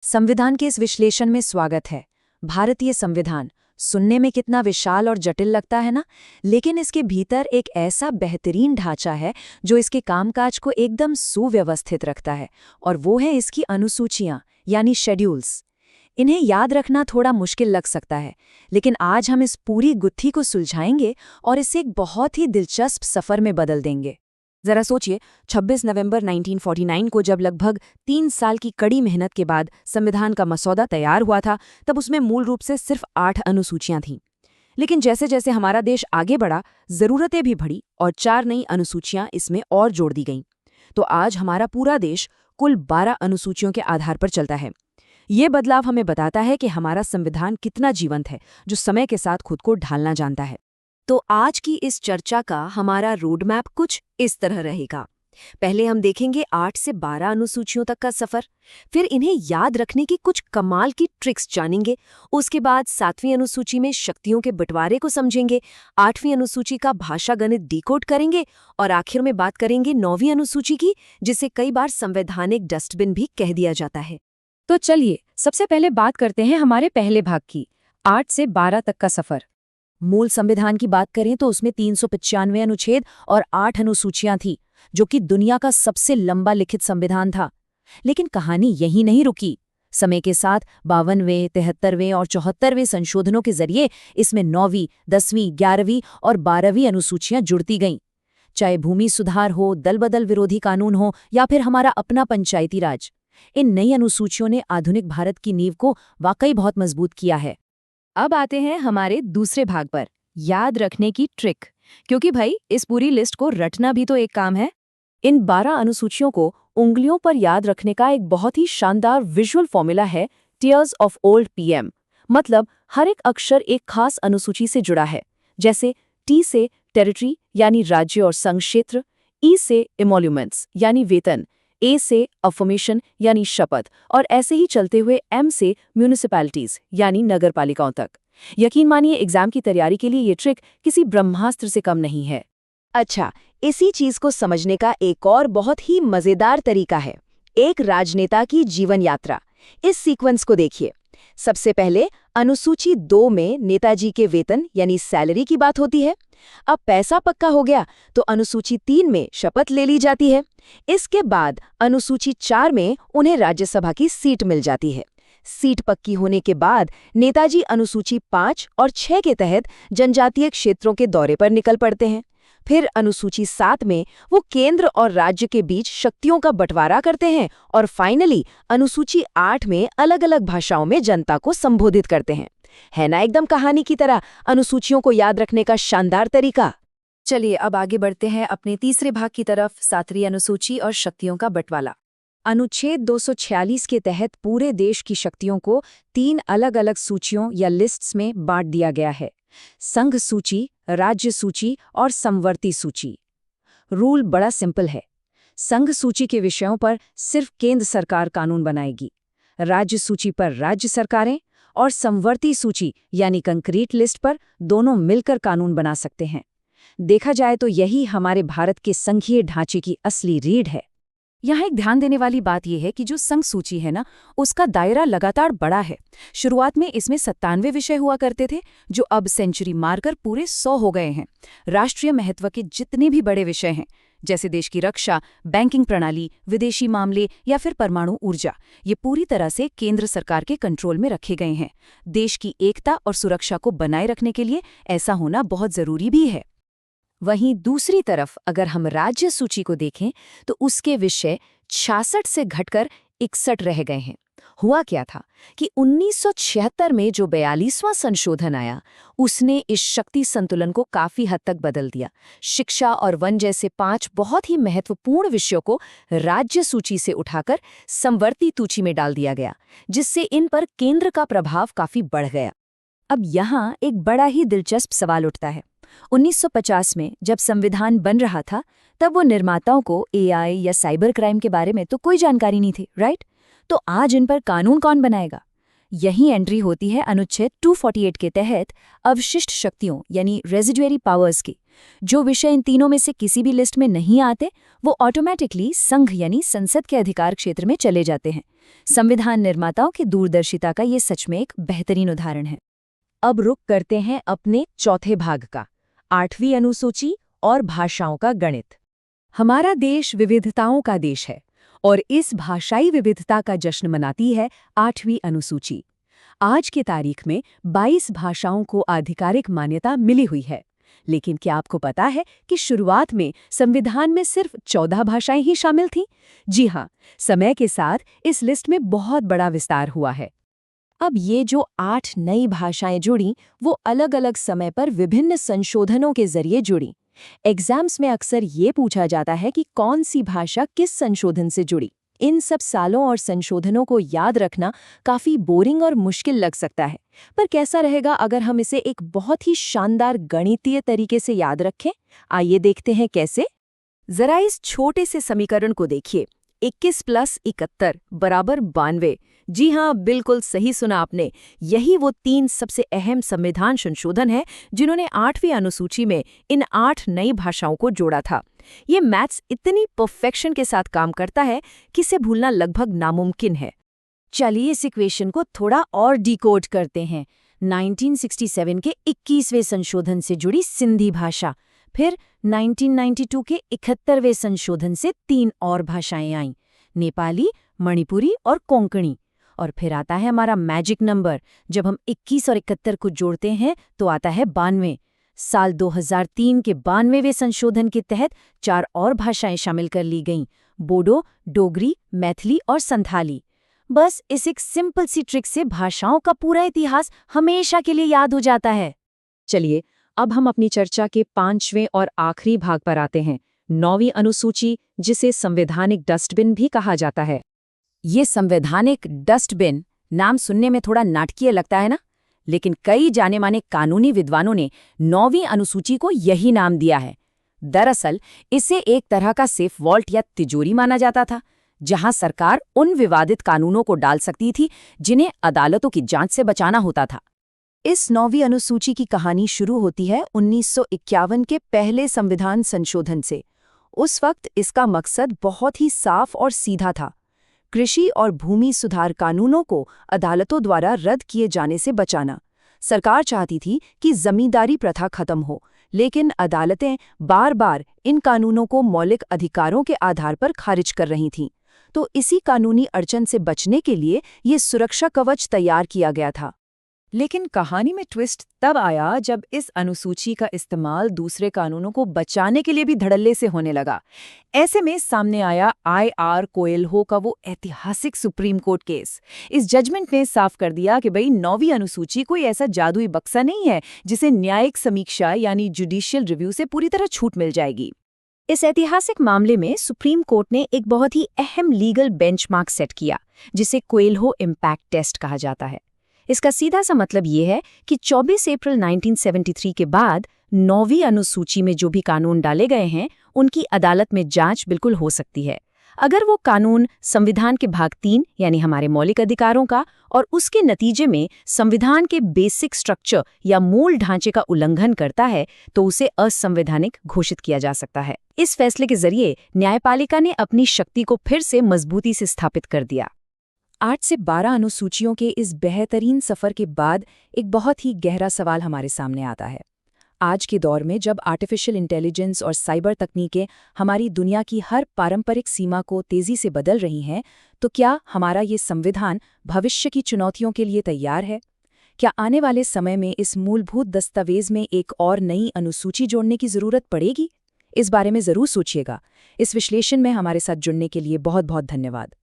संविधान के इस विश्लेषण में स्वागत है। भारतीय संविधान सुनने में कितना विशाल और जटिल लगता है ना, लेकिन इसके भीतर एक ऐसा बेहतरीन ढांचा है जो इसके कामकाज को एकदम सुव्यवस्थित रखता है, और वो है इसकी अनुसूचियां यानी शेड्यूल्स। इन्हें याद रखना थोड़ा मुश्किल लग सकता है, लेकिन आज हम इस पूरी गुत्थी को सुलझाएंगे और इसे एक बहुत ही दिलचस्प सफर में बदल देंगे। जरा सोचिए, 26 नवंबर 1949 को जब लगभग 3 साल की कड़ी मेहनत के बाद संविधान का मसौदा तैयार हुआ था, तब उसमें मूल रूप से सिर्फ 8 अनुसूचियां थीं। लेकिन जैसे जैसे हमारा देश आगे बढ़ा, ज़रूरतें भी बढ़ी और 4 नई अनुसूचियां इसमें और जोड़ दी गईं। तो आज हमारा पूरा देश कुल 12 अनुसूचियों के आधार पर चलता है। ये बदलाव हमें बताता है कि हमारा संविधान कितना जीवंत है, जो समय के साथ खुद को ढालना जानता है। तो आज की इस चर्चा का हमारा रोड मैप कुछ इस तरह रहेगा। पहले हम देखेंगे 8 से 12 अनुसूचियों तक का सफर, फिर इन्हें याद रखने की कुछ कमाल की ट्रिक्स जानेंगे। उसके बाद 7वीं अनुसूची में शक्तियों के बंटवारे को समझेंगे, 8वीं अनुसूची का भाषा गणित डिकोड करेंगे और आखिर में बात करेंगे 9वीं अनुसूची की, जिसे कई बार संवैधानिक डस्टबिन भी कह दिया जाता है। तो चलिए सबसे पहले बात करते हैं हमारे पहले भाग की, 8 से 12 तक का सफर। मूल संविधान की बात करें तो उसमें 395 अनुच्छेद और 8 अनुसूचियां थी, जो कि दुनिया का सबसे लंबा लिखित संविधान था। लेकिन कहानी यहीं नहीं रुकी। समय के साथ 52वें, 73वें और 74वें संशोधनों के जरिए इसमें 9वीं, 10वीं, 11वीं और 12वीं अनुसूचियां जुड़ती गईं। चाहे भूमि सुधार हो, दल बदल विरोधी कानून हो या फिर हमारा अपना पंचायती राज, इन नई अनुसूचियों ने आधुनिक भारत की नींव को वाकई बहुत मजबूत किया है। अब आते हैं हमारे दूसरे भाग पर, याद रखने की ट्रिक, क्योंकि भाई इस पूरी लिस्ट को रटना भी तो एक काम है। इन 12 अनुसूचियों को उंगलियों पर याद रखने का एक बहुत ही शानदार विजुअल फॉर्मूला है, टीयर्स ऑफ ओल्ड पीएम। मतलब हर एक अक्षर एक खास अनुसूची से जुड़ा है। जैसे टी से टेरिटरी यानी राज्य और संघ क्षेत्र, ई से इमोल्यूमेंट्स यानी वेतन, ए से अफर्मेशन यानी शपथ, और ऐसे ही चलते हुए एम से म्यूनिसिपैलिटीज यानी नगरपालिकाओं तक। यकीन मानिए, एग्जाम की तैयारी के लिए ये ट्रिक किसी ब्रह्मास्त्र से कम नहीं है। अच्छा, इसी चीज को समझने का एक और बहुत ही मजेदार तरीका है, एक राजनेता की जीवन यात्रा। इस सीक्वेंस को देखिए। सबसे पहले अनुसूची 2 में नेताजी के वेतन यानी सैलरी की बात होती है। अब पैसा पक्का हो गया तो अनुसूची 3 में शपथ ले ली जाती है। इसके बाद अनुसूची 4 में उन्हें राज्यसभा की सीट मिल जाती है। सीट पक्की होने के बाद नेताजी अनुसूची 5 और 6 के तहत जनजातीय क्षेत्रों के दौरे पर निकल पड़ते हैं। फिर अनुसूची 7 में वो केंद्र और राज्य के बीच शक्तियों का बंटवारा करते हैं और फाइनली अनुसूची 8 में अलग अलग भाषाओं में जनता को संबोधित करते हैं। है ना एकदम कहानी की तरह अनुसूचियों को याद रखने का शानदार तरीका। चलिए अब आगे बढ़ते हैं अपने तीसरे भाग की तरफ, 7वीं अनुसूची और शक्तियों का बंटवारा। अनुच्छेद 246 के तहत पूरे देश की शक्तियों को 3 अलग अलग सूचियों या लिस्ट्स में बांट दिया गया है: संघ सूची, राज्य सूची और समवर्ती सूची। रूल बड़ा सिंपल है। संघ सूची के विषयों पर सिर्फ केंद्र सरकार कानून बनाएगी, राज्य सूची पर राज्य सरकारें, और समवर्ती सूची यानी कंक्रीट लिस्ट पर दोनों मिलकर कानून बना सकते हैं। देखा जाए तो यही हमारे भारत के संघीय ढांचे की असली रीढ़ है। यहाँ एक ध्यान देने वाली बात यह है कि जो संघ सूची है ना, उसका दायरा लगातार बड़ा है। शुरुआत में इसमें 97 विषय हुआ करते थे, जो अब सेंचुरी मारकर पूरे 100 हो गए हैं। राष्ट्रीय महत्व के जितने भी बड़े विषय हैं, जैसे देश की रक्षा, बैंकिंग प्रणाली, विदेशी मामले या फिर परमाणु ऊर्जा, ये पूरी तरह से केंद्र सरकार के कंट्रोल में रखे गए हैं। देश की एकता और सुरक्षा को बनाए रखने के लिए ऐसा होना बहुत जरूरी भी है। वहीं दूसरी तरफ अगर हम राज्य सूची को देखें तो उसके विषय 66 से घटकर 61 रह गए हैं। हुआ क्या था कि 1976 में जो 42वां संशोधन आया, उसने इस शक्ति संतुलन को काफी हद तक बदल दिया। शिक्षा और वन जैसे 5 बहुत ही महत्वपूर्ण विषयों को राज्य सूची से उठाकर समवर्ती सूची में डाल दिया गया, जिससे इन पर केंद्र का प्रभाव काफी बढ़ गया। अब यहाँ एक बड़ा ही दिलचस्प सवाल उठता है। 1950 में जब संविधान बन रहा था, तब वो निर्माताओं को एआई या साइबर क्राइम के बारे में तो कोई जानकारी नहीं थी, राइट? तो आज इन पर कानून कौन बनाएगा? यही एंट्री होती है अनुच्छेद 248 के तहत अवशिष्ट शक्तियों यानी रेजिडुअरी पावर्स की। जो विषय इन तीनों में से किसी भी लिस्ट में नहीं आते वो ऑटोमेटिकली संघ यानी संसद के अधिकार क्षेत्र में चले जाते हैं। संविधान निर्माताओं की दूरदर्शिता का ये सच में एक बेहतरीन उदाहरण है। अब रुक करते हैं अपने चौथे भाग का, 8वीं अनुसूची और भाषाओं का गणित। हमारा देश विविधताओं का देश है और इस भाषाई विविधता का जश्न मनाती है 8वीं अनुसूची। आज की तारीख में 22 भाषाओं को आधिकारिक मान्यता मिली हुई है, लेकिन क्या आपको पता है कि शुरुआत में संविधान में सिर्फ 14 भाषाएं ही शामिल थीं? जी हाँ, समय के साथ इस लिस्ट में बहुत बड़ा विस्तार हुआ है। अब ये जो 8 नई भाषाएं जुड़ी, वो अलग अलग समय पर विभिन्न संशोधनों के जरिए जुड़ी। एग्जाम्स में अक्सर ये पूछा जाता है कि कौन सी भाषा किस संशोधन से जुड़ी। इन सब सालों और संशोधनों को याद रखना काफी बोरिंग और मुश्किल लग सकता है, पर कैसा रहेगा अगर हम इसे एक बहुत ही शानदार गणितीय तरीके से याद रखें? आइए देखते हैं कैसे। जरा इस छोटे से समीकरण को देखिए, 21 + 71 = 92। जी हाँ, बिल्कुल सही सुना आपने। यही वो 3 सबसे अहम संविधान संशोधन हैं जिन्होंने 8वीं अनुसूची में इन 8 नई भाषाओं को जोड़ा था। ये मैथ्स इतनी परफेक्शन के साथ काम करता है कि इसे भूलना लगभग नामुमकिन है। चलिए इस इक्वेशन को थोड़ा और डिकोड करते हैं। 1967 के 21वें संशोधन से जुड़ी सिंधी भाषा, फिर 1992 के 71वें संशोधन से 3 और भाषाएं आईं, नेपाली, मणिपुरी और कोंकणी। और फिर आता है हमारा मैजिक नंबर। जब हम 21 और 71 को जोड़ते हैं तो आता है 92। साल 2003 के 92वें संशोधन के तहत 4 और भाषाएं शामिल कर ली गईं, बोडो, डोगरी, मैथिली और संथाली। बस इस एक सिंपल सी ट्रिक से भाषाओं का पूरा इतिहास हमेशा के लिए याद हो जाता है। चलिए अब हम अपनी चर्चा के 5वें और आखिरी भाग पर आते हैं, 9वीं अनुसूची, जिसे संवैधानिक डस्टबिन भी कहा जाता है। ये संवैधानिक डस्टबिन नाम सुनने में थोड़ा नाटकीय लगता है ना, लेकिन कई जाने माने कानूनी विद्वानों ने 9वीं अनुसूची को यही नाम दिया है। दरअसल इसे एक तरह का सेफ वॉल्ट या तिजोरी माना जाता था, जहां सरकार उन विवादित कानूनों को डाल सकती थी जिन्हें अदालतों की जांच से बचाना होता था। इस 9वीं अनुसूची की कहानी शुरू होती है 1951 के पहले संविधान संशोधन से। उस वक्त इसका मकसद बहुत ही साफ और सीधा था, कृषि और भूमि सुधार कानूनों को अदालतों द्वारा रद्द किए जाने से बचाना। सरकार चाहती थी कि जमींदारी प्रथा खत्म हो, लेकिन अदालतें बार-बार इन कानूनों को मौलिक अधिकारों के आधार पर खारिज कर रही थीं। तो इसी कानूनी अड़चन से बचने के लिए ये सुरक्षा कवच तैयार किया गया था। लेकिन कहानी में ट्विस्ट तब आया जब इस अनुसूची का इस्तेमाल दूसरे कानूनों को बचाने के लिए भी धड़ल्ले से होने लगा। ऐसे में सामने आया I.R. कोएल्हो का वो ऐतिहासिक सुप्रीम कोर्ट केस। इस जजमेंट ने साफ कर दिया कि भाई 9वीं अनुसूची कोई ऐसा जादुई बक्सा नहीं है जिसे न्यायिक समीक्षा यानी जुडिशियल रिव्यू से पूरी तरह छूट मिल जाएगी। इस ऐतिहासिक मामले में सुप्रीम कोर्ट ने एक बहुत ही अहम लीगल बेंचमार्क सेट किया, जिसे कोएल्हो इम्पैक्ट टेस्ट कहा जाता है। इसका सीधा सा मतलब ये है कि 24 अप्रैल 1973 के बाद 9वीं अनुसूची में जो भी कानून डाले गए हैं, उनकी अदालत में जांच बिल्कुल हो सकती है। अगर वो कानून संविधान के भाग 3 यानी हमारे मौलिक अधिकारों का और उसके नतीजे में संविधान के बेसिक स्ट्रक्चर या मूल ढांचे का उल्लंघन करता है, तो उसे असंवैधानिक घोषित किया जा सकता है। इस फैसले के जरिए न्यायपालिका ने अपनी शक्ति को फिर से मजबूती से स्थापित कर दिया। 8 से 12 अनुसूचियों के इस बेहतरीन सफ़र के बाद एक बहुत ही गहरा सवाल हमारे सामने आता है। आज के दौर में जब आर्टिफिशियल इंटेलिजेंस और साइबर तकनीकें हमारी दुनिया की हर पारंपरिक सीमा को तेज़ी से बदल रही हैं, तो क्या हमारा ये संविधान भविष्य की चुनौतियों के लिए तैयार है? क्या आने वाले समय में इस मूलभूत दस्तावेज में एक और नई अनुसूची जोड़ने की ज़रूरत पड़ेगी? इस बारे में ज़रूर सोचिएगा। इस विश्लेषण में हमारे साथ जुड़ने के लिए बहुत बहुत धन्यवाद।